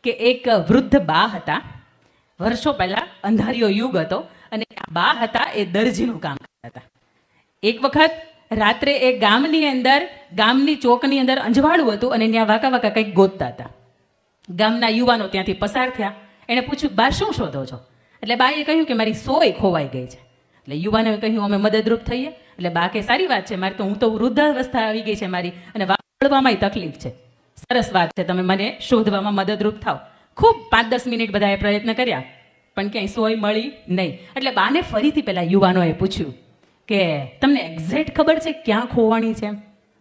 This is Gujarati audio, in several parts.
કે એક વૃદ્ધ બા હતા. વર્ષો પહેલા અંધારિયો યુગ હતો અને આ બા હતા એ દરજીનું કામ કરતા હતા. એક વખત રાત્રે એ ગામની ચોકની અંદર અંજવાળું હતું અને ત્યાં વાંકા વાંકા કંઈક ગોતતા હતા. ગામના યુવાનો ત્યાંથી પસાર થયા. એણે પૂછ્યું, બા શું શોધો છો? એટલે બાએ કહ્યું કે મારી સોય ખોવાઈ ગઈ છે. એટલે યુવાનોએ કહ્યું, અમે મદદરૂપ થઈએ. એટલે બા કે સારી વાત છે, હું તો વૃદ્ધાવસ્થા આવી ગઈ છે મારી, અને વાળવામાં તકલીફ છે. સરસ વાત છે, તમે મને શોધવામાં મદદરૂપ થાવ. ખૂબ 5-10 મિનિટ બધાએ પ્રયત્ન કર્યા પણ ક્યાંય સોય મળી નહીં. એટલે બાને ફરીથી પેલા યુવાનોએ પૂછ્યું કે તમને એક્ઝેક્ટ ખબર છે ક્યાં ખોવાણી છે?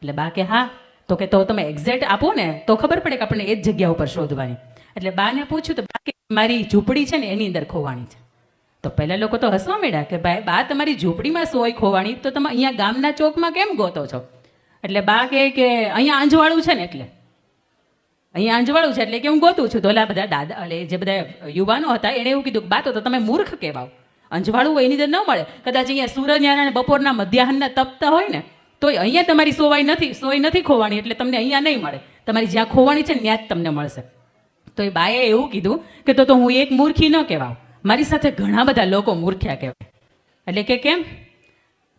એટલે બા કે હા. તો તમે એક્ઝેક્ટ આપો ને તો ખબર પડે કે આપણે એ જ જગ્યા ઉપર શોધવાની. એટલે બાને પૂછ્યું તો બા કે મારી ઝૂંપડી છે ને એની અંદર ખોવાણી છે. તો પહેલા લોકો તો હસવા માંડ્યા કે ભાઈ બા તમારી ઝૂંપડીમાં સોય ખોવાણી, તો તમે અહીંયા ગામના ચોકમાં કેમ ગોતો છો? એટલે બા કે અહીંયા અંજવાળું છે ને એટલે અહીંયા અંજવાળું છે એટલે કે હું ગોતું છું. તો ઓલા બધા દાદા જે બધા યુવાનો હતા એણે એવું કીધું કે બા તો તમે મૂર્ખ કહેવાઓ, અંજવાળું હોય એની અંદર ન મળે. કદાચ અહીંયા સૂર્યનારાયણ બપોરના મધ્યાહનના તપતા હોય ને તો અહીંયા તમારી સોય નથી ખોવાણી, એટલે તમને અહીંયા નહીં મળે. તમારી જ્યાં ખોવાણી છે ને ત્યાં જ તમને મળશે. તો એ બાએ એવું કીધું કે તો હું એક મૂર્ખી ન કહેવાઉં, મારી સાથે ઘણા બધા લોકો મૂર્ખ્યા કહેવાય. એટલે કે કેમ?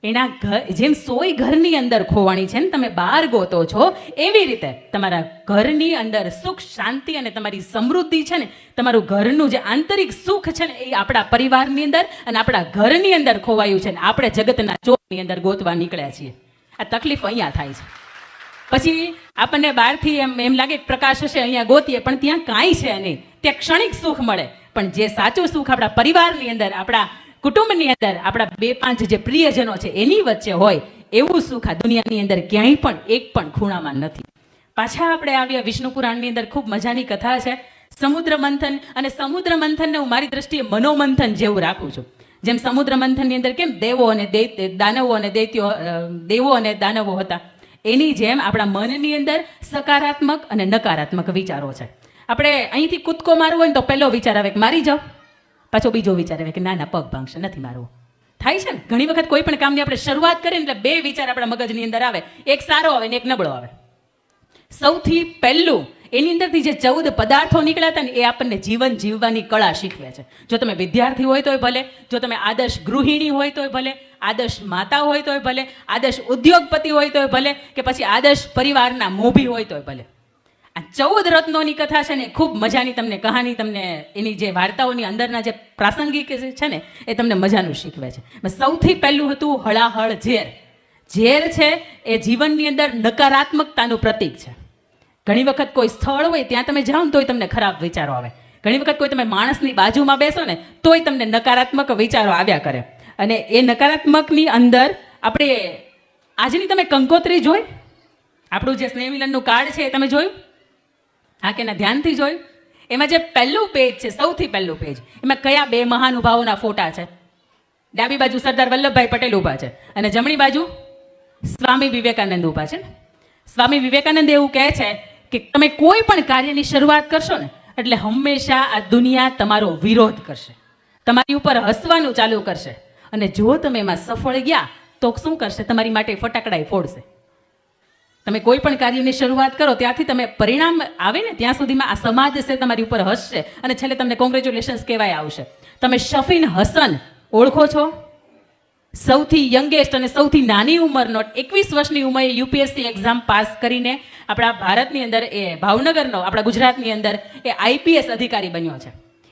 એના જેમ સોય ઘરની અંદર ખોવાણી છે ને તમે બહાર ગોતો છો, એવી રીતે તમારા ઘરની અંદર સુખ શાંતિ અને તમારી સમૃદ્ધિ છે ને, તમારું ઘરનું જે આંતરિક સુખ છે ને એ આપણા પરિવારની અંદર અને આપણા ઘરની અંદર ખોવાયું છે ને આપણે જગતના ચોકની અંદર ગોતવા નીકળ્યા છીએ. આ તકલીફ અહીંયા થાય છે. પછી આપણને બહારથી એમ લાગે પ્રકાશ હશે અહીંયા ગોતીએ, પણ ત્યાં કાંઈ છે નહીં. ત્યાં ક્ષણિક સુખ મળે, પણ જે સાચું સુખ આપણા પરિવારની અંદર, આપણા કુટુંબની અંદર, આપણા 2-5 જે પ્રિયજનો છે એની વચ્ચે હોય એવું સુખ આ દુનિયાની અંદર ક્યાંય પણ એક પણ ખૂણામાં નથી. પાછા આપણે આવ્યા વિષ્ણુ પુરાણની અંદર ખૂબ મજાની કથા છે સમુદ્ર મંથન. અને સમુદ્ર મંથનને હું મારી દ્રષ્ટિએ મનોમંથન જેવું રાખું છું. જેમ સમુદ્ર મંથનની અંદર કેમ દેવો અને દાનવો હતા, એની જેમ આપણા મનની અંદર સકારાત્મક અને નકારાત્મક વિચારો છે. આપણે અહીંથી કૂદકો મારવો હોય ને તો પહેલો વિચાર આવે કે મારી જાઓ, પાછો બીજો વિચાર આવે કે ના પગ ભાંગશે, નથી મારવો. થાય છે ને ઘણી વખત કોઈ પણ કામની આપણે શરૂઆત કરીએ એટલે 2 વિચાર આપણા મગજની અંદર આવે, એક સારો આવે ને એક નબળો આવે. સૌથી પહેલું એની અંદરથી જે 14 પદાર્થો નીકળ્યા હતા ને એ આપણને જીવન જીવવાની કળા શીખવે છે. જો તમે વિદ્યાર્થી હોય તોય ભલે, જો તમે આદર્શ ગૃહિણી હોય તોય ભલે, આદર્શ માતા હોય તોય ભલે, આદર્શ ઉદ્યોગપતિ હોય તોય ભલે, કે પછી આદર્શ પરિવારના મોભી હોય તોય ભલે. આ 14 રત્નોની કથા છે ને ખૂબ મજાની તમને કહાની, તમને એની જે વાર્તાઓની અંદરના જે પ્રાસંગિક છે ને એ તમને મજાનું શીખવે છે. સૌથી પહેલું હતું હળાહળ ઝેર. ઝેર છે એ જીવનની અંદર નકારાત્મકતાનું પ્રતીક છે. ઘણી વખત કોઈ સ્થળ હોય ત્યાં તમે જાઓ ને તોય તમને ખરાબ વિચારો આવે. ઘણી વખત કોઈ તમે માણસની બાજુમાં બેસો ને તોય તમને નકારાત્મક વિચારો આવ્યા કરે. અને એ નકારાત્મકની અંદર આપણે આજની તમે કંકોત્રી જોઈ, આપણું જે સ્નેહ મિલનનું કાર્ડ છે એ તમે જોયું? હા કે ના? ધ્યાનથી જોયું? એમાં જે પહેલું પેજ છે, સૌથી પહેલું પેજ, એમાં કયા 2 મહાનુભાવોના ફોટા છે? ડાબી બાજુ સરદાર વલ્લભભાઈ પટેલ ઊભા છે અને જમણી બાજુ સ્વામી વિવેકાનંદ ઊભા છે. સ્વામી વિવેકાનંદ એવું કહે છે કે તમે કોઈ પણ કાર્યની શરૂઆત કરશો ને એટલે હંમેશા આ દુનિયા તમારો વિરોધ કરશે, તમારી ઉપર હસવાનું ચાલુ કરશે, અને જો તમે એમાં સફળ ગયા તો શું કરશે? તમારી માટે ફટાકડા ફોડશે. તમે કોઈ પણ કાર્યની શરૂઆત કરો ત્યાંથી તમે પરિણામ આવે ને ત્યાં સુધીમાં આ સમાજ છે તમારી ઉપર હસશે અને છેલ્લે તમને કોંગ્રેચ્યુલેશન્સ કહેવાય આવશે. તમે શફીન હસન ઓળખો છો? સૌથી યંગેસ્ટ અને સૌથી નાની ઉંમરનો 21 વર્ષની ઉંમરે યુપીએસસી એક્ઝામ પાસ કરીને આપણા ભારતની અંદર એ ભાવનગરનો, આપણા ગુજરાતની અંદર એ આઈપીએસ અધિકારી બન્યો છે.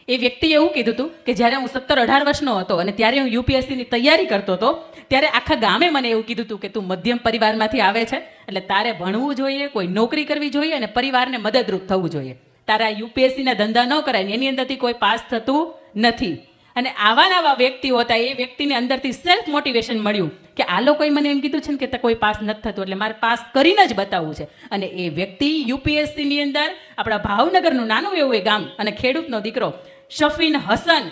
એ વ્યક્તિએ એવું કીધું હતું કે જ્યારે હું 17-18 વર્ષનો હતો અને ત્યારે હું યુપીએસસીની તૈયારી કરતો હતો ત્યારે આખા ગામે મને એવું કીધું હતું કે તું મધ્યમ પરિવારમાંથી આવે છે એટલે તારે ભણવું જોઈએ, કોઈ નોકરી કરવી જોઈએ અને પરિવારને મદદરૂપ થવું જોઈએ. તારા યુપીએસસીના ધંધા ન કરાય, એની અંદરથી કોઈ પાસ થતું નથી. અને આવા વ્યક્તિઓ હતા, એ વ્યક્તિને અંદરથી સેલ્ફ મોટિવેશન મળ્યું કે આ લોકોએ મને એમ કીધું છે ને કે કોઈ પાસ નથી થતું એટલે મારે પાસ કરીને જ બતાવવું છે. અને એ વ્યક્તિ યુપીએસસીની અંદર આપણા ભાવનગરનું નાનું એવું ગામ અને ખેડૂતનો દીકરો શફીન હસન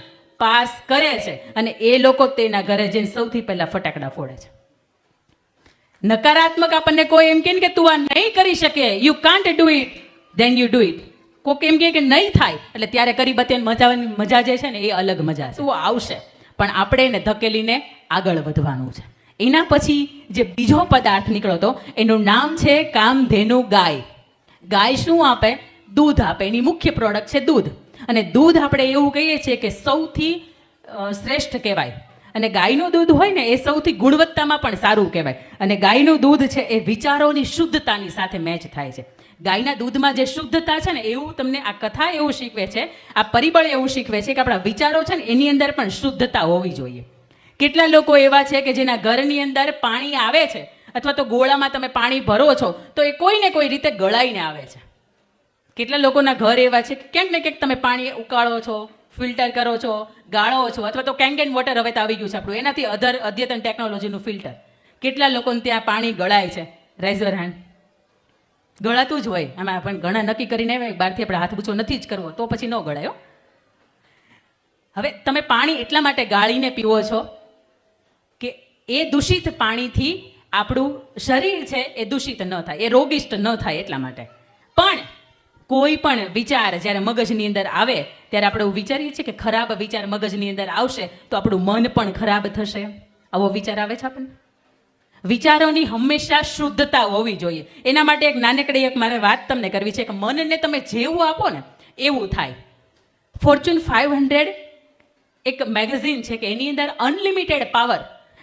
પાસ કરે છે અને એ લોકો તેના ઘરે જઈને સૌથી પહેલા ફટાકડા ફોડે છે. નકારાત્મક આપણને કોઈ એમ કે તું આ નહીં કરી શકે, you can't do it, then you do it. કોક એમ કે નહીં થાય એટલે ત્યારે કરી બતાવીને મજાવાની મજા જે છે ને એ અલગ મજા છે. શું આવશે પણ આપણે એને ધકેલીને આગળ વધવાનું છે. એના પછી જે બીજો પદાર્થ નીકળ્યો હતો એનું નામ છે કામધેનુ ગાય. ગાય શું આપે? દૂધ આપે. એની મુખ્ય પ્રોડક્ટ છે દૂધ. અને દૂધ આપણે એવું કહીએ છીએ કે સૌથી શ્રેષ્ઠ કહેવાય. અને ગાયનું દૂધ હોય ને એ સૌથી ગુણવત્તામાં પણ સારું કહેવાય. અને ગાયનું દૂધ છે એ વિચારોની શુદ્ધતાની સાથે મેચ થાય છે. ગાયના દૂધમાં જે શુદ્ધતા છે ને, એવું તમને આ કથા એવું શીખવે છે, આ પરિબળ એવું શીખવે છે કે આપણા વિચારો છે ને એની અંદર પણ શુદ્ધતા હોવી જોઈએ. કેટલા લોકો એવા છે કે જેના ઘરની અંદર પાણી આવે છે, અથવા તો ગોળામાં તમે પાણી ભરો છો તો એ કોઈ ને કોઈ રીતે ગળાઈને આવે છે. કેટલા લોકોના ઘર એવા છે કે ક્યાંક ને ક્યાંક તમે પાણી ઉકાળો છો, ફિલ્ટર કરો છો, ગાળો છો, અથવા તો કેન વોટર હવે તો આવી ગયું છે આપણું, એનાથી અદ્યતન ટેકનોલોજીનું ફિલ્ટર. કેટલા લોકોને ત્યાં પાણી ગળાય છે? Rise your hand. ગળાતું જ હોય આમાં, પણ ઘણા નક્કી કરીને આવે બહારથી આપણે હાથ પૂછો નથી જ કરવો તો પછી ન ગળાયો. હવે તમે પાણી એટલા માટે ગાળીને પીવો છો કે એ દૂષિત પાણીથી આપણું શરીર છે એ દૂષિત ન થાય, એ રોગિષ્ટ ન થાય એટલા માટે. પણ કોઈ પણ વિચાર જ્યારે મગજની અંદર આવે ત્યારે આપણે એવું વિચારીએ છીએ કે ખરાબ વિચાર મગજની અંદર આવશે તો આપણું મન પણ ખરાબ થશે. આવો વિચાર આવે છે આપણને? વિચારોની હંમેશા શુદ્ધતા હોવી જોઈએ. એના માટે એક નાનકડી એક મારે વાત તમને કરવી છે કે મનને તમે જેવું આપો ને એવું થાય. ફોર્ચ્યુન 500 એક મેગઝીન છે કે એની અંદર અનલિમિટેડ પાવર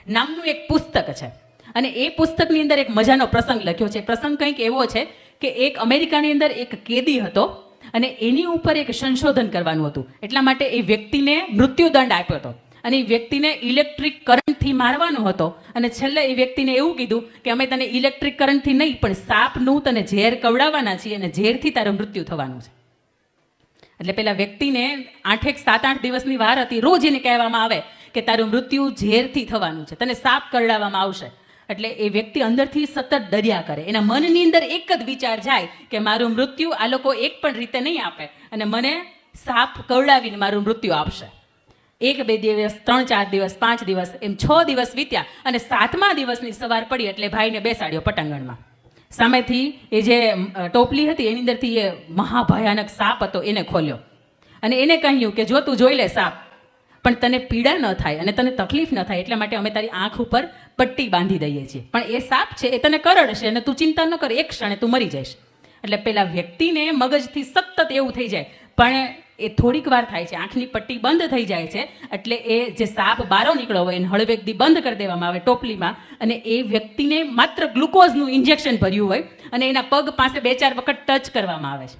નામનું એક પુસ્તક છે. અને એ પુસ્તકની અંદર એક મજાનો પ્રસંગ લખ્યો છે. પ્રસંગ કંઈક એવો છે કે એક અમેરિકાની અંદર એક કેદી હતો અને એની ઉપર એક સંશોધન કરવાનું હતું. એટલા માટે એ વ્યક્તિને મૃત્યુદંડ આપ્યો હતો અને એ વ્યક્તિને ઇલેક્ટ્રિક કરંટથી મારવાનો હતો. અને છેલ્લે એ વ્યક્તિને એવું કીધું કે અમે તને ઇલેક્ટ્રિક કરંટથી નહીં પણ સાપનું તને ઝેર કવડાવવાના છીએ અને ઝેરથી તારું મૃત્યુ થવાનું છે. એટલે પેલા વ્યક્તિને 7-8 દિવસની વાર હતી. રોજ એને કહેવામાં આવે કે તારું મૃત્યુ ઝેરથી થવાનું છે, તને સાપ કરડાવવામાં આવશે. એટલે એ વ્યક્તિ અંદરથી સતત ડર્યા કરે. એના મનની અંદર એક જ વિચાર જાય કે મારું મૃત્યુ આ લોકો એક પણ રીતે નહીં આપે અને મને સાપ કવડાવીને મારું મૃત્યુ આપશે. 1-2 દિવસ, 3-4 દિવસ, 5 દિવસ, એમ 6 દિવસ વીત્યા અને 7મા દિવસની સવાર પડી એટલે ભાઈને બેસાડ્યો પટાંગણમાં. સામેથી એ જે ટોપલી હતી એની અંદરથી એ મહાભયાનક સાપ હતો એને ખોલ્યો અને એને કહ્યું કે જો તું જોઈ લે સાપ, પણ તને પીડા ન થાય અને તને તકલીફ ન થાય એટલા માટે અમે તારી આંખ ઉપર પટ્ટી બાંધી દઈએ છીએ, પણ એ સાપ છે એ તને કરડશે અને તું ચિંતા ન કર, એક ક્ષણે તું મરી જઈશ. એટલે પેલા વ્યક્તિને મગજથી સતત એવું થઈ જાય, પણ એ થોડીક વાર થાય છે, આંખની પટ્ટી બંધ થઈ જાય છે. એટલે એ જે સાપ બહાર નીકળ્યો હોય એને હળવેકથી બંધ કરી દેવામાં આવે ટોપલીમાં અને એ વ્યક્તિને માત્ર ગ્લુકોઝનું ઇન્જેક્શન ભર્યું હોય અને એના પગ પાસે 2-4 વખત ટચ કરવામાં આવે છે.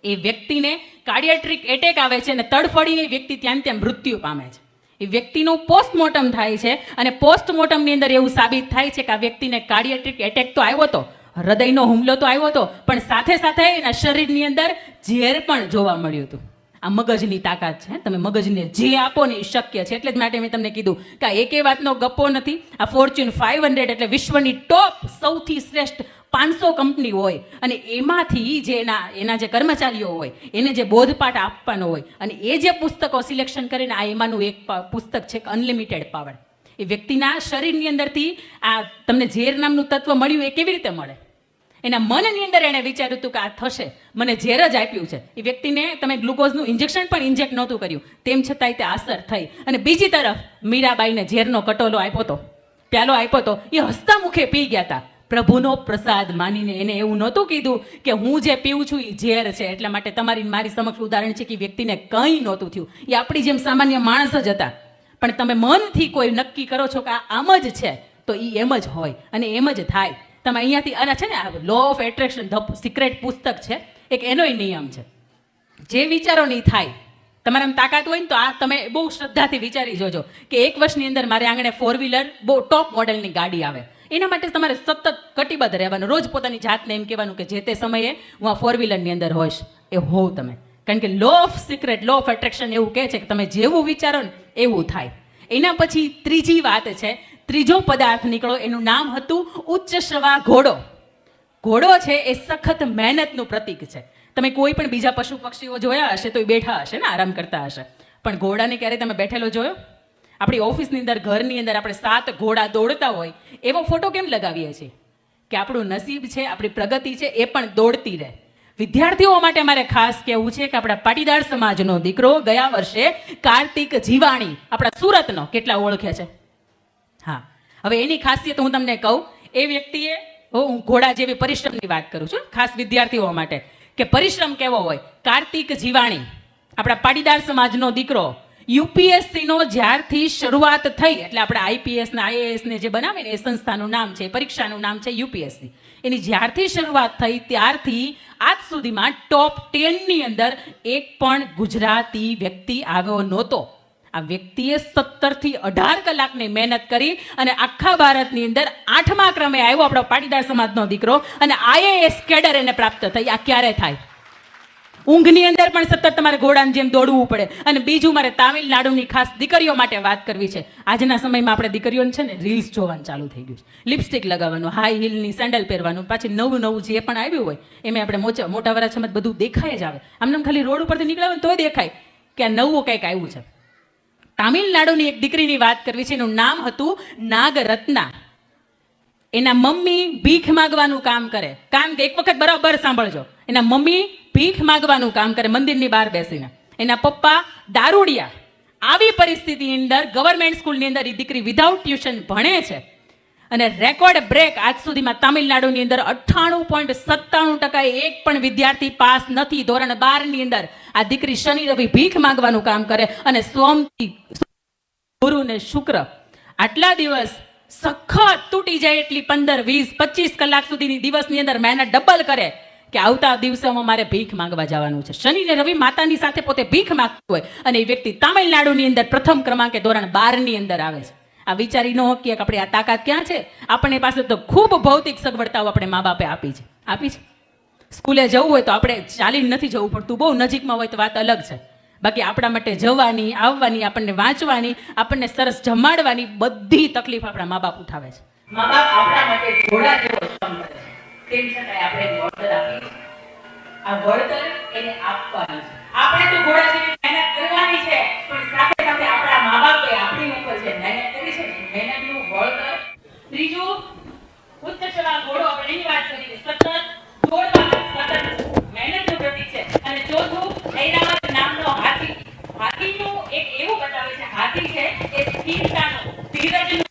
એ વ્યક્તિને કાર્ડિયાટ્રિક એટેક આવે છે અને તડફડીને વ્યક્તિ ત્યાં ત્યાં મૃત્યુ પામે છે. એ વ્યક્તિનું પોસ્ટમોર્ટમ થાય છે અને પોસ્ટમોર્ટમની અંદર એવું સાબિત થાય છે કે આ વ્યક્તિને કાર્ડિયાટ્રિક એટેક તો આવ્યો હતો, હૃદયનો હુમલો તો આવ્યો હતો, પણ સાથે સાથે એના શરીરની અંદર ઝેર પણ જોવા મળ્યું હતું. આ મગજની તાકાત છે. તમે મગજને જે આપો ને એ શક્ય છે. એટલે જ માટે મેં તમને કીધું કે આ એકે વાતનો ગપ્પો નથી. આ ફોર્ચ્યુન 500 એટલે વિશ્વની ટોપ સૌથી શ્રેષ્ઠ 500 કંપની હોય અને એમાંથી જે એના જે કર્મચારીઓ હોય એને જે બોધપાઠ આપવાનો હોય અને એ જે પુસ્તકો સિલેક્શન કરીને આ એમાંનું એક પુસ્તક છે અનલિમિટેડ પાવર. એ વ્યક્તિના શરીરની અંદરથી આ તમને ઝેર નામનું તત્વ મળ્યું એ કેવી રીતે મળે? એના મનની અંદર એણે વિચાર્યું હતું કે આ થશે, મને ઝેર જ આપ્યું છે. એ વ્યક્તિને તમે ગ્લુકોઝનું ઇન્જેક્શન પણ ઇન્જેક્ટ નહોતું કર્યું, તેમ છતાંય તે અસર થઈ. અને બીજી તરફ મીરાબાઈને ઝેરનો કટોલો આપ્યો હતો, પ્યાલો આપ્યો હતો, એ હસતા મુખે પી ગયા હતા. પ્રભુનો પ્રસાદ માનીને એને એવું નહોતું કીધું કે હું જે પીવું છું એ ઝેર છે. એટલા માટે તમારી મારી સમક્ષ ઉદાહરણ છે કે વ્યક્તિને કંઈ નહોતું થયું. એ આપણી જેમ સામાન્ય માણસ જ હતા. પણ તમે મનથી કોઈ નક્કી કરો છો કે આ આમ જ છે તો એ એમ જ હોય અને એમ જ થાય. તમે અહીંયાથી આના છે ને આ law of attraction the secret પુસ્તક છે એક, એનોય નિયમ છે. જે વિચારો નહીં થાય, તમારામાં તાકાત હોય ને તો આ તમે બહુ શ્રદ્ધાથી વિચારી જોજો કે 1 વર્ષની અંદર મારે આંગણે 4 વ્હીલર બહુ ટોપ મોડેલની ગાડી આવે. એના માટે તમારે સતત કટિબદ્ધ રહેવાનું. રોજ પોતાની જાતને એમ કહેવાનું કે જે તે સમયે હું આ 4 વ્હીલરની અંદર હોઈશ. એ હોવ તમે. કારણ કે law of secret, law of attraction એવું કહે છે કે તમે જેવું વિચારો ને એવું થાય. એના પછી ત્રીજી વાત છે, ત્રીજો પદાર્થ નીકળો, એનું નામ હતું ઉચ્ચ શ્રવા ઘોડો. ઘોડો છે એ સખત મહેનતનું પ્રતીક છે. તમે કોઈ પણ બીજા પશુ પક્ષીઓ જોયા હશે તો એ બેઠા હશે ને, આરામ કરતા હશે, પણ ઘોડાને ક્યારે તમે બેઠેલો જોયો? આપણી ઓફિસની અંદર, ઘરની અંદર આપણે 7 ઘોડા દોડતા હોય એવો ફોટો કેમ લગાવીએ છીએ? કે આપણું નસીબ છે, આપણી પ્રગતિ છે એ પણ દોડતી રહે. વિદ્યાર્થીઓ માટે મારે ખાસ કહેવું છે કે આપણા પાટીદાર સમાજનો દીકરો ગયા વર્ષે કાર્તિક જીવાણી આપણા સુરતનો કેટલા ઓળખે છે? હા, હવે એની ખાસિયત હું તમને કહું. એ વ્યક્તિએ, હું ઘોડા જેવી પરિશ્રમની વાત કરું છું ખાસ વિદ્યાર્થીઓ માટે, કે પરિશ્રમ કેવો હોય. કાર્તિક જીવાણી, આપણા પાટીદાર સમાજનો દીકરો, યુપીએસસી નો જ્યારથી શરૂઆત થઈ, એટલે આપણે આઈપીએસ ને આઈએએસ ને જે બનાવે ને એ સંસ્થાનું નામ છે, પરીક્ષાનું નામ છે યુપીએસસી. એની જ્યારથી શરૂઆત થઈ ત્યારથી આજ સુધીમાં ટોપ 10 ની અંદર એક પણ ગુજરાતી વ્યક્તિ આવ્યો નહોતો. આ વ્યક્તિએ 17 થી 18 કલાકની મહેનત કરી અને આખા ભારતની અંદર 8મા ક્રમે આવ્યો આપણો પાટીદાર સમાજનો દીકરો, અને આઈએએસ કેડર એને પ્રાપ્ત થઈ. આ ક્યારે થાય? ઊંઘની અંદર પણ સતત તમારે ઘોડાની જેમ દોડવું પડે. અને બીજું મારે તામિલનાડુની ખાસ દીકરીઓ માટે વાત કરવી છે. આજના સમયમાં આપણે દીકરીઓને છે ને રીલ્સ જોવાનું ચાલુ થઈ ગયું છે. લિપસ્ટિક લગાવવાનું, હાઈ હીલની સેન્ડલ પહેરવાનું, પાછી નવું જે પણ આવ્યું હોય એમાં આપણે મોટા વરાછામાં બધું દેખાય જ આવે. આમને ખાલી રોડ ઉપરથી નીકળ્યા હોય તોય દેખાય કે આ નવું કંઈક આવ્યું છે. તામિલનાડુની એક દીકરીની વાત કરવી છે. એનું નામ હતું નાગરત્ના. એના મમ્મી ભીખ માગવાનું કામ કરે. એક વખત બરાબર સાંભળજો. એના મમ્મી ભીખ માગવાનું કામ કરે મંદિરની બહાર બેસીને. એના પપ્પા દારૂડિયા. આવી પરિસ્થિતિની અંદર ગવર્મેન્ટ સ્કૂલની અંદર એ દીકરી વિધાઉટ ટ્યુશન ભણે છે અને રેકોર્ડ બ્રેક આજ સુધીમાં તામિલનાડુની અંદર 98.97% એક પણ વિદ્યાર્થી પાસ નથી. ધોરણ 12 ની અંદર આ દીકરી શનિ રવિ ભીખ માંગવાનું કામ કરે અને સોમથી ગુરુ ને શુક્ર આટલા દિવસ સખત તૂટી જાય એટલી 15, 20, 25 કલાક સુધીની દિવસની અંદર મહેનત ડબલ કરે કે આવતા દિવસોમાં મારે ભીખ માંગવા જવાનું છે. શનિ ને રવિ માતાની સાથે પોતે ભીખ માંગતું હોય અને એ વ્યક્તિ તામિલનાડુની અંદર પ્રથમ ક્રમાંકે ધોરણ 12 ની અંદર આવે છે. આ વિચારી ન શકીએ કે આપણે આ તાકાત ક્યાં છે. આપણી પાસે તો ખૂબ ભૌતિક સગવડતાઓ આપણે મા બાપે આપી છે. સ્કૂલે જવું હોય તો આપણે ચાલીને નથી જવું પડતું. બહુ નજીકમાં હોય તો વાત અલગ છે. બાકી આપણા માટે જવાની, આવવાની, આપણને વાંચવાની, આપણને સરસ જમાડવાની બધી તકલીફ આપણા મા બાપ ઉઠાવે છે. મા બાપ આપણા માટે ઘોડા જેવો શ્રમ કરે છે. તેમ છતાં આપણે વળતર આપી. આ વળતર એને આપવાનું છે. આપણે તો ઘોડા જેવી મહેનત કરવાની છે, પણ સાથે સાથે આપણા મા બાપે આપણી ઉપર જે મહેનત કરી છે મહેનતનું વળતર. ત્રીજું, ઉચ્ચ ચલા ઘોડો, આપણે એની વાત કરી સતત દોડવાનું, સતત મહેનતનું પ્રતીક છે. અને ચોથું, ઐરાવત નામનો હાથી. હાથીનું એક એવું બતાવે છે, હાથી છે એ સ્થિરતાનું, ધીરજનું.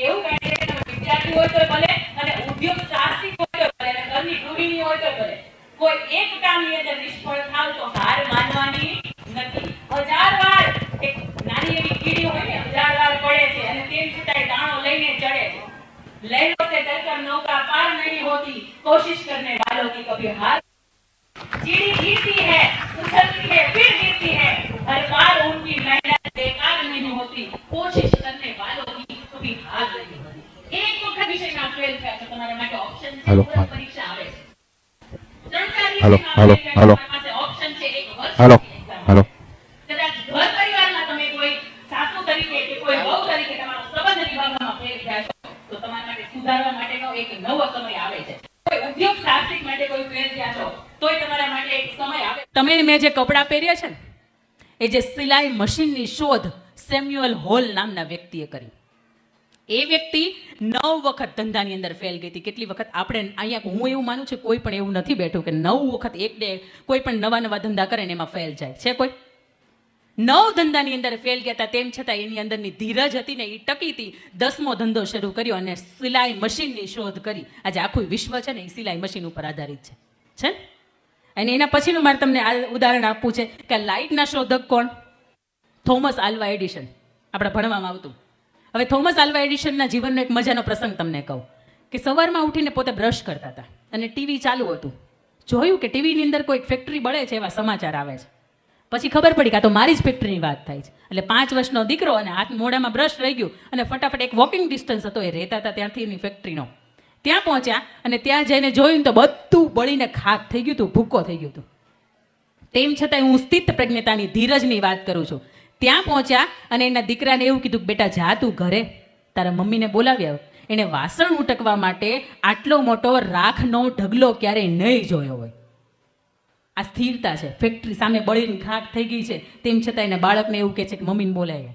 એવું કહે છે કે વિદ્યાર્થી હોય તો ભલે અને ઉદ્યોગ સાહસિક હોય તો ભલે અને ઘરની ગૃહિણી હોય તો ભલે, કોઈ એક કામની અંદર નિષ્ફળ થાવ તો હાર માનવાની નથી. 1000 વાર એક નાની એવી કીડી હોય ને 1000 વાર પડે છે અને તેમ છતાંય દાણો લઈને ચડે છે. લહેરો से डरकर नौका पार नहीं होती, कोशिश करने वालों की कभी हार. चीड़ी गिरती है, उछलती है, फिर गिरती है, हर बार उनकी मेहनत बेकार नहीं होती, कोशिश करने वालों की कभी हार नहीं होती. एक वक्त विषयમાં ફેલ થાય તો તમારા માટે ઓપ્શન છે, પરીક્ષા આવે છે. હેલો ઓપ્શન છે એક વર્ષ. હેલો કદાચ ઘર પરિવારમાં તમે કોઈ સાસુ તરીકે કે કોઈ વહુ તરીકે તમારો સંબંધ નિભાવવામાં ફેલ થયા છો તો તમારા માટે સુધારવા માટેનો એક નવો સમય આવે છે. કોઈ ઉદ્યોગ સાહસિક માટે કોઈ ફેલ થયા છો તોય તમારા માટે એક સમય આવે. તમે મેં જે કપડાં પહેર્યા છે ને એ જે સિલાઈ મશીનની શોધ સેમ્યુઅલ હોલ નામના વ્યક્તિએ કરી. એ વ્યક્તિ 9 વખત ધંધાની અંદર ફેલ ગઈ હતી. કેટલી વખત આપણે અહીંયા, હું એવું માનું છું કોઈ પણ એવું નથી બેઠું કે 9 વખત એક ડે કોઈ પણ નવા ધંધા કરે ને એમાં ફેલ જાય છે. કોઈ 9 ધંધાની અંદર ફેલ ગયા હતા, તેમ છતાં એની અંદરની ધીરજ હતી ને એ ટકી હતી. 10મો ધંધો શરૂ કર્યો અને સિલાઈ મશીનની શોધ કરી. આજે આખું વિશ્વ છે ને એ સિલાઈ મશીન ઉપર આધારિત છે. અને એના પછીનું મારે તમને આ ઉદાહરણ આપવું છે કે લાઇટના શોધક કોણ? Thomas Alva Edison. આપણે ભણવામાં આવતું. હવે થોમસ આલ્વા એડિશનના જીવનનો એક મજાનો પ્રસંગ તમને કહું કે સવારમાં ઉઠીને પોતે બ્રશ કરતા હતા અને ટીવી ચાલુ હતું. જોયું કે ટીવીની અંદર કોઈ ફેક્ટરી બળે છે એવા સમાચાર આવે છે. પછી ખબર પડી કે આ તો મારી જ ફેક્ટરીની વાત થાય છે. એટલે 5 વર્ષનો દીકરો અને હાથ મોઢામાં બ્રશ રહી ગયું અને ફટાફટ એક વોકિંગ ડિસ્ટન્સ હતો એ રહેતા હતા ત્યાંથી એની ફેક્ટરીનો. ત્યાં પહોંચ્યા અને ત્યાં જઈને જોયું તો બધું બળીને ખાક થઈ ગયું હતું, ભૂકો થઈ ગયું હતું. તેમ છતાં હું સ્થિત પ્રજ્ઞતાની ધીરજની વાત કરું છું. ત્યાં પહોંચ્યા અને એના દીકરાને એવું કીધું કે બેટા જા તું ઘરે તારા મમ્મીને બોલાવ્યા. એને વાસણ ઉટકવા માટે આટલો મોટો રાખનો ઢગલો ક્યારેય નહીં જોયો હોય. આ સ્થિરતા છે. ફેક્ટરી સામે બળીને ખાક થઈ ગઈ છે તેમ છતાં એના બાળકને એવું કહે છે કે મમ્મીને બોલાવે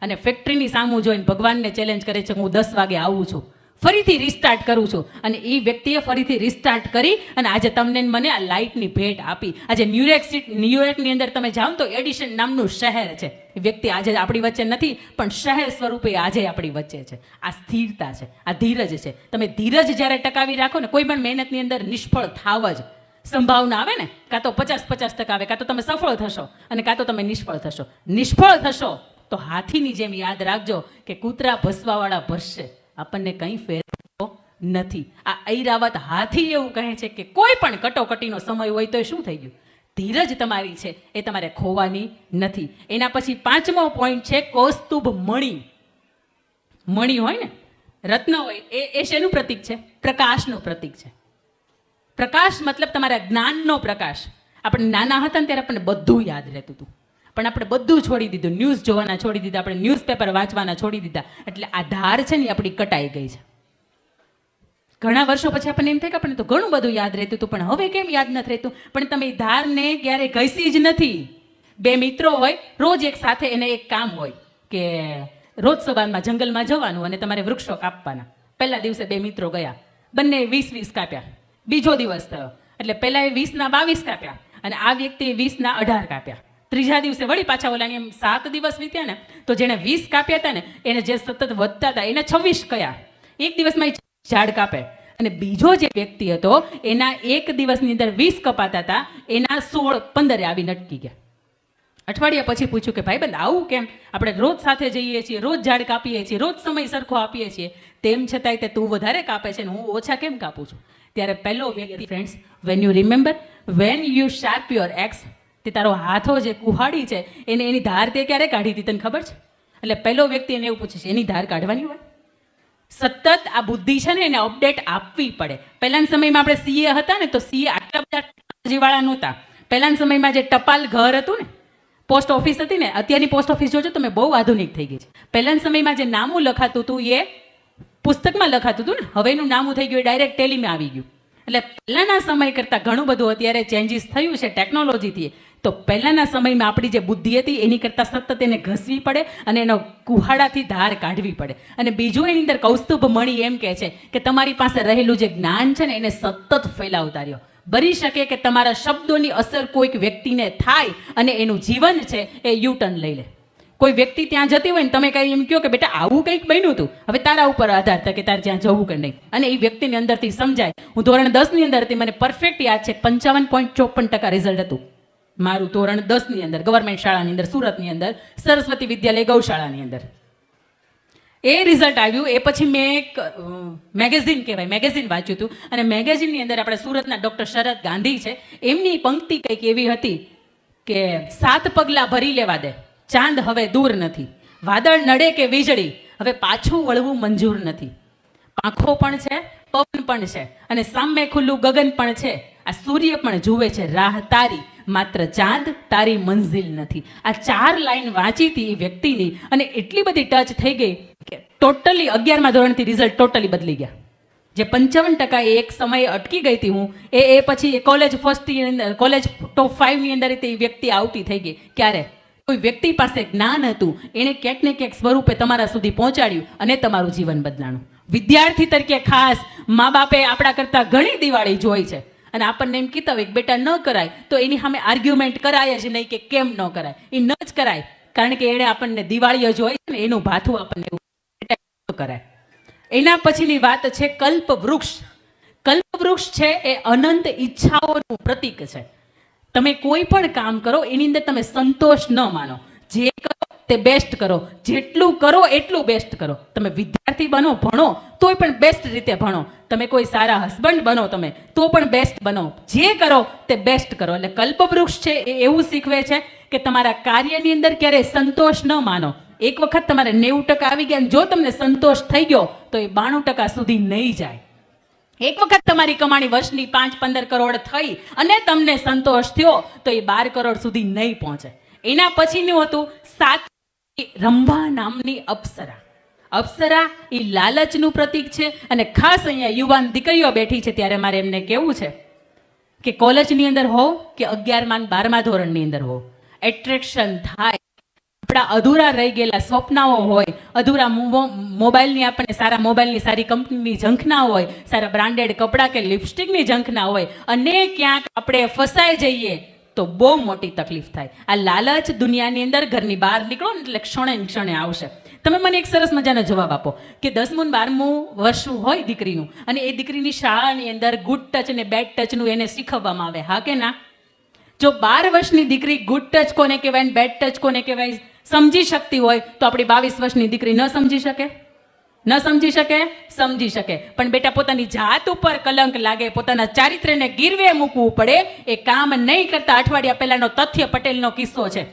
અને ફેક્ટરીની સામું જોઈને ભગવાનને ચેલેન્જ કરે છે કે હું 10 વાગે આવું છું, ફરીથી રિસ્ટાર્ટ કરું છું. અને એ વ્યક્તિએ ફરીથી રિસ્ટાર્ટ કરી અને આજે તમને મને આ લાઇટની ભેટ આપી. આજે ન્યુયોર્કની અંદર તમે જાઓ તો એડિશન નામનું શહેર છે. એ વ્યક્તિ આજે આપણી વચ્ચે નથી પણ શહેર સ્વરૂપે આજે આપણી વચ્ચે છે. આ સ્થિરતા છે, આ ધીરજ છે. તમે ધીરજ જ્યારે ટકાવી રાખો ને કોઈ પણ મહેનતની અંદર નિષ્ફળ થાવ જ. સંભાવના આવે ને, કાં તો 50-50% આવે, કાં તો તમે સફળ થશો અને કાં તો તમે નિષ્ફળ થશો. નિષ્ફળ થશો તો હાથીની જેમ યાદ રાખજો કે કૂતરા ભસવાવાળા ભસશે, આપણને કંઈ ફેર નથી. આ ઐરાવત હાથી એવું કહે છે કે કોઈ પણ કટોકટીનો સમય હોય તો શું થઈ ગયું, ધીરજ તમારી છે એ તમારે ખોવાની નથી. એના પછી 5મો પોઈન્ટ છે કૌસ્તુભ મણિ. મણિ હોય ને, રત્ન હોય, એ શેનું પ્રતીક છે? પ્રકાશનું પ્રતીક છે. પ્રકાશ મતલબ તમારા જ્ઞાનનો પ્રકાશ. આપણે નાના હતા ને ત્યારે આપણને બધું યાદ રહેતું હતું, પણ આપણે બધું છોડી દીધું. ન્યૂઝ જોવાના છોડી દીધા, આપણે ન્યૂઝપેપર વાંચવાના છોડી દીધા. એટલે આ ધાર છે ને આપણી કટાઈ ગઈ છે. ઘણા વર્ષો પછી આપણને એમ થાય કે આપણને તો ઘણું બધું યાદ રહેતું હતું, પણ હવે કેમ યાદ નથી રહેતું? પણ તમે એ ધારને ક્યારે ઘસી જ નથી. 2 મિત્રો હોય, રોજ એક સાથે, એને એક કામ હોય કે રોજ સવારમાં જંગલમાં જવાનું અને તમારે વૃક્ષો કાપવાના. પહેલા દિવસે 2 મિત્રો ગયા, બંને 20-20 કાપ્યા. બીજો દિવસ થયો એટલે પહેલા 20ના 22 કાપ્યા અને આ વ્યક્તિએ 20ના 18 કાપ્યા. ત્રીજા દિવસે વળી પાછા ઓલાની એમ 7 દિવસ વીત્યા ને, તો જેને 20 કાપ્યા હતા ને એને જે સતત વધતા હતા એને 26 કયા. એક દિવસમાં ઝાડ કાપે. અને બીજો જે વ્યક્તિ હતો એના એક દિવસની અંદર 20 કપાતા હતા, એના 16-15 આવીને અટકી ગયા. અઠવાડિયા પછી પૂછ્યું કે ભાઈબંધ આવું કેમ? આપણે રોજ સાથે જઈએ છીએ, રોજ ઝાડ કાપીએ છીએ, રોજ સમય સરખો આપીએ છીએ, તેમ છતાંય તે તું વધારે કાપે છે ને હું ઓછા કેમ કાપું છું? ત્યારે પહેલો વ્યક્તિ, friends, when you remember, when you sharp your x, તે તારો હાથો જે કુહાડી છે એને એની ધાર તે ક્યારે કાઢી હતી તને ખબર છે? એટલે પહેલો વ્યક્તિ એને એવું પૂછે છે એની ધાર કાઢવાની હોય. સતત આ બુદ્ધિ છે ને એને અપડેટ આપવી પડે. પહેલાના સમયમાં આપણે સીએ હતા ને તો સીએ આટલા બધા ટેકનોલોજીવાળા નહોતા. પહેલાના સમયમાં જે ટપાલ ઘર હતું ને, પોસ્ટ ઓફિસ હતી ને, અત્યારની પોસ્ટ ઓફિસ જોજો તમે, બહુ આધુનિક થઈ ગઈ છે. પહેલાના સમયમાં જે નામું લખાતું હતું એ પુસ્તકમાં લખાતું હતું ને, હવે એનું નામું થઈ ગયું ડાયરેક્ટ ટેલીમાં આવી ગયું. એટલે પહેલાના સમય કરતાં ઘણું બધું અત્યારે ચેન્જીસ થયું છે ટેકનોલોજીથી. તો પહેલાના સમયમાં આપણી જે બુદ્ધિ હતી એની કરતાં સતત એને ઘસવી પડે અને એનો કુહાડાથી ધાર કાઢવી પડે. અને બીજું એની અંદર કૌસ્તુભ મણિ એમ કહે છે કે તમારી પાસે રહેલું જે જ્ઞાન છે ને એને સતત ફેલાવતા રહ્યો. બની શકે કે તમારા શબ્દોની અસર કોઈક વ્યક્તિને થાય અને એનું જીવન છે એ યુટર્ન લઈ લે. કોઈ વ્યક્તિ ત્યાં જતી હોય ને તમે કઈ એમ કહો કે બેટા આવું કંઈક બન્યું હતું, હવે તારા ઉપર આધાર થાય કે તારે ત્યાં જવું કે નહીં. અને એ વ્યક્તિની અંદરથી સમજાય. હું ધોરણ 10ની અંદર હતી, મને પરફેક્ટ યાદ છે 55.54% રિઝલ્ટ હતું મારું ધોરણ 10ની અંદર, ગવર્મેન્ટ શાળાની અંદર, સુરતની અંદર, સરસ્વતી વિદ્યાલય ગૌશાળાની અંદર. એ રિઝલ્ટ આવ્યું. એ પછી મેં એક મેગેઝિન કહેવાય, મેગેઝિન વાંચ્યું હતું અને મેગેઝિનની અંદર આપણે સુરતના ડૉક્ટર શરદ ગાંધી છે, એમની પંક્તિ કંઈક એવી હતી કે 7 પગલાં ભરી લેવા દે, ચાંદ હવે દૂર નથી, વાદળ નડે કે વીજળી હવે પાછું વળવું મંજૂર નથી, પાંખો પણ છે, પવન પણ છે અને સામે ખુલ્લું ગગન પણ છે, આ સૂર્ય પણ જુએ છે રાહ તારી, માત્ર ચાંદ તારી મંઝિલ નથી. આ 4 લાઈન વાંચી હતી એ વ્યક્તિની અને એટલી બધી ટચ થઈ ગઈ કે ટોટલી 11મા ધોરણથી રિઝલ્ટ ટોટલી બદલી ગયા. જે 55% એક સમયે અટકી ગઈ હતી હું, એ પછી કોલેજ ફર્સ્ટની અંદર, કોલેજ ટોપ 5ની અંદર એ વ્યક્તિ આવતી થઈ ગઈ. ક્યારે? કોઈ વ્યક્તિ પાસે જ્ઞાન હતું, એણે ક્યાંક ને ક્યાંક સ્વરૂપે તમારા સુધી પહોંચાડ્યું અને તમારું જીવન બદલાણું. વિદ્યાર્થી તરીકે ખાસ મા બાપે આપણા કરતાં ઘણી દિવાળી જોઈ છે અને આપણને એમ કીધા હોય કે બેટા ન કરાય, તો એની સામે આર્ગ્યુમેન્ટ કરાય જ નહીં કે કેમ ન કરાય. એ ન જ કરાય કારણ કે એણે આપણને દિવાળીઓ જોઈ છે ને એનું ભાથું આપણને એવું કરાય. એના પછીની વાત છે કલ્પવૃક્ષ. કલ્પવૃક્ષ છે એ અનંત ઈચ્છાઓનું પ્રતીક છે. તમે કોઈ પણ કામ કરો એની અંદર તમે સંતોષ ન માનો. જે કરો તે બેસ્ટ કરો, જેટલું કરો એટલું બેસ્ટ કરો. તમે વિદ્યાર્થી બનો, ભણો તોય પણ બેસ્ટ રીતે ભણો. તમે કોઈ સારા હસબન્ડ બનો તમે તો પણ બેસ્ટ બનો. જે કરો તે બેસ્ટ કરો. એટલે કલ્પવૃક્ષ છે એ એવું શીખવે છે કે તમારા કાર્યની અંદર ક્યારેય સંતોષ ન માનો. એક વખત તમારે 90% આવી ગયા, જો તમને સંતોષ થઈ ગયો તો એ 92% સુધી નહીં જાય. એક વખત તમારી કમાણી વર્ષની 5-15 કરોડ થઈ અને તમને સંતોષ થયો તો એ 12 કરોડ સુધી નહીં પહોંચે. એના પછીનું હતું 7 રંભા નામની અપ્સરા. અપ્સરા એ લાલચનું પ્રતીક છે અને ખાસ અહીંયા યુવાન દીકરીઓ બેઠી છે ત્યારે મારે એમને કહેવું છે કે કોલેજની અંદર હો કે 11મા અને 12મા ધોરણની અંદર હો, એટ્રેક્શન થાય. આપણા અધૂરા રહી ગયેલા સ્વપ્નાઓ હોય, અધૂરા મોબાઈલની, આપણને સારા મોબાઈલની, સારી કંપનીની ઝંખના હોય, સારા બ્રાન્ડેડ કપડાં કે લિપસ્ટિકની ઝંખના હોય અને ક્યાંક આપણે ફસાઈ જઈએ તો બહુ મોટી તકલીફ થાય. આ લાલચ દુનિયાની અંદર ઘરની બહાર નીકળો ને એટલે ક્ષણે આવશે. તમે મને એક સરસ મજાનો જવાબ આપો કે 10મું ને 12મું વર્ષ હોય દીકરીનું અને એ દીકરીની શાળાની અંદર ગુડ ટચ અને બેડ ટચનું એને શીખવવામાં આવે, હા કે ના? જો 12 વર્ષની દીકરી ગુડ ટચ કોને કહેવાય બેડ ટચ કોને કહેવાય સમજી શકતી હોય તો આપણી 22 વર્ષની દીકરી ન સમજી શકે? ન સમજી શકે? સમજી શકે. પણ બેટા પોતાની જાત ઉપર કલંક લાગે, પોતાના ચારિત્ર્યને ગીરવે મૂકવું પડે, એ કામ નહીં કરતા અઠવાડિયા પહેલાનો તથ્ય પટેલનો કિસ્સો છે.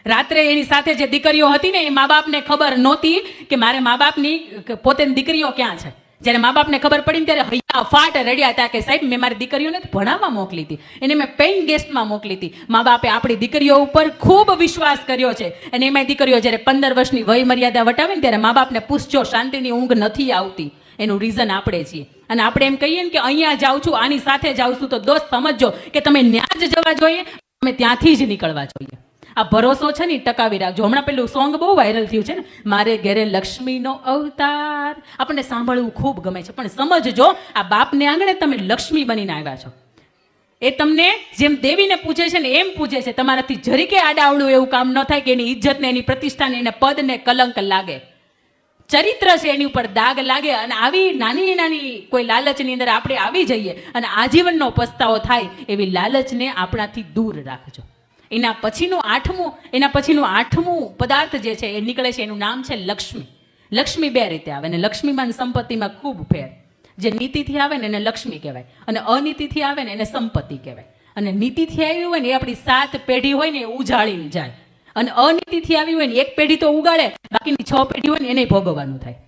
રાત્રે એની સાથે જે દીકરીઓ હતી ને એ મા બાપને ખબર નહોતી કે મારે મા બાપની પોતાની દીકરીઓ ક્યાં છે. જ્યારે મા બાપને ખબર પડી ને ત્યારે હૈયા ફાટ રડ્યા હતા કે સાહેબ મેં મારી દીકરીઓને ભણાવવા મોકલી હતી, એને મેં પેઇંગ ગેસ્ટમાં મોકલી હતી. મા બાપે આપણી દીકરીઓ ઉપર ખૂબ વિશ્વાસ કર્યો છે અને એમાં દીકરીઓ જ્યારે 15 વર્ષની વય મર્યાદા વટાવે ને ત્યારે મા બાપને પૂછજો શાંતિની ઊંઘ નથી આવતી, એનું રીઝન આપણે છીએ. અને આપણે એમ કહીએ ને કે અહીંયા જાઉં છું આની સાથે જાઉં છું, તો દોસ્ત સમજજો કે તમે ત્યાં જ જવા જોઈએ, તમે ત્યાંથી જ નીકળવા જોઈએ. આ ભરોસો છે ને ટકાવી રાખજો. હમણાં પેલું સોંગ બહુ વાયરલ થયું છે ને, મારે ઘેરે લક્ષ્મીનો અવતાર, આપણને સાંભળવું ખૂબ ગમે છે, પણ સમજજો આ બાપને આંગણે તમે લક્ષ્મી બનીને આવ્યા છો. એ તમને જેમ દેવીને પૂજે છે ને એમ પૂજે છે. તમારાથી જરીકે આડાવડું એવું કામ ન થાય કે એની ઇજ્જતને, એની પ્રતિષ્ઠાને, એને પદને કલંક લાગે, ચરિત્ર છે એની ઉપર દાગ લાગે. અને આવી નાની નાની કોઈ લાલચની અંદર આપણે આવી જઈએ અને આજીવનનો પસ્તાવો થાય એવી લાલચને આપણાથી દૂર રાખજો. એના પછીનું આઠમું પદાર્થ જે છે એ નીકળે છે, એનું નામ છે લક્ષ્મી. લક્ષ્મી બે રીતે આવે ને લક્ષ્મીમાં સંપત્તિમાં ખૂબ ફેર. જે નીતિથી આવે ને એને લક્ષ્મી કહેવાય અને અનીતિથી આવે ને એને સંપત્તિ કહેવાય. અને નીતિથી આવી હોય ને એ આપણી 7 પેઢી હોય ને એ ઉજાળીને જાય, અને અનીતિથી આવી હોય ને 1 પેઢી તો ઉગાડે, બાકીની 6 પેઢી હોય ને એને ભોગવવાનું થાય.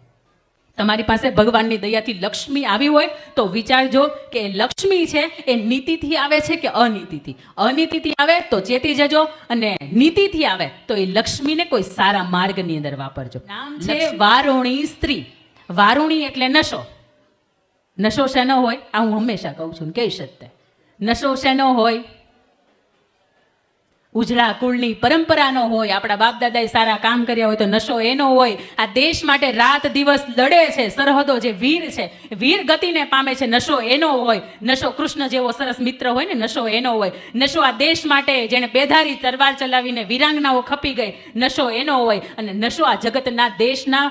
તમારી પાસે ભગવાનની દયાથી લક્ષ્મી આવી હોય તો વિચારજો કે લક્ષ્મી છે એ નીતિથી આવે છે કે અનીતિથી. અનીતિથી આવે તો ચેતી જજો, અને નીતિથી આવે તો એ લક્ષ્મીને કોઈ સારા માર્ગની અંદર વાપરજો. નામ છે વારુણી સ્ત્રી. વારુણી એટલે નશો. નશો શેનો હોય આ હું હંમેશા કહું છું, કહીશ જ તે. નશો શેનો હોય? ઉજળા કુળની પરંપરાનો હોય. આપણા બાપ દાદાએ સારા કામ કર્યા હોય તો નશો એનો હોય. આ દેશ માટે રાત દિવસ લડે છે, સરહદો જે વીર છે, વીર ગતિને પામે છે, નશો એનો હોય. નશો કૃષ્ણ જેવો સરસ મિત્ર હોય ને, નશો એનો હોય. નશો આ દેશ માટે જેને બેધારી તરવાર ચલાવીને વીરાંગનાઓ ખપી ગઈ, નશો એનો હોય. અને નશો આ જગતના દેશના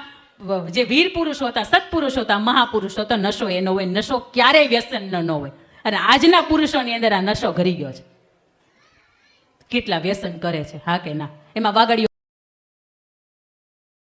જે વીર પુરુષો હતા, સત્પુરુષો હતા, મહાપુરુષો હતા, નશો એનો હોય. નશો ક્યારેય વ્યસન ન હોય. અને આજના પુરુષોની અંદર આ નશો ઘરી ગયો છે. કેટલા વ્યસન કરે છે, હા કે ના? એમાં વાગડીઓ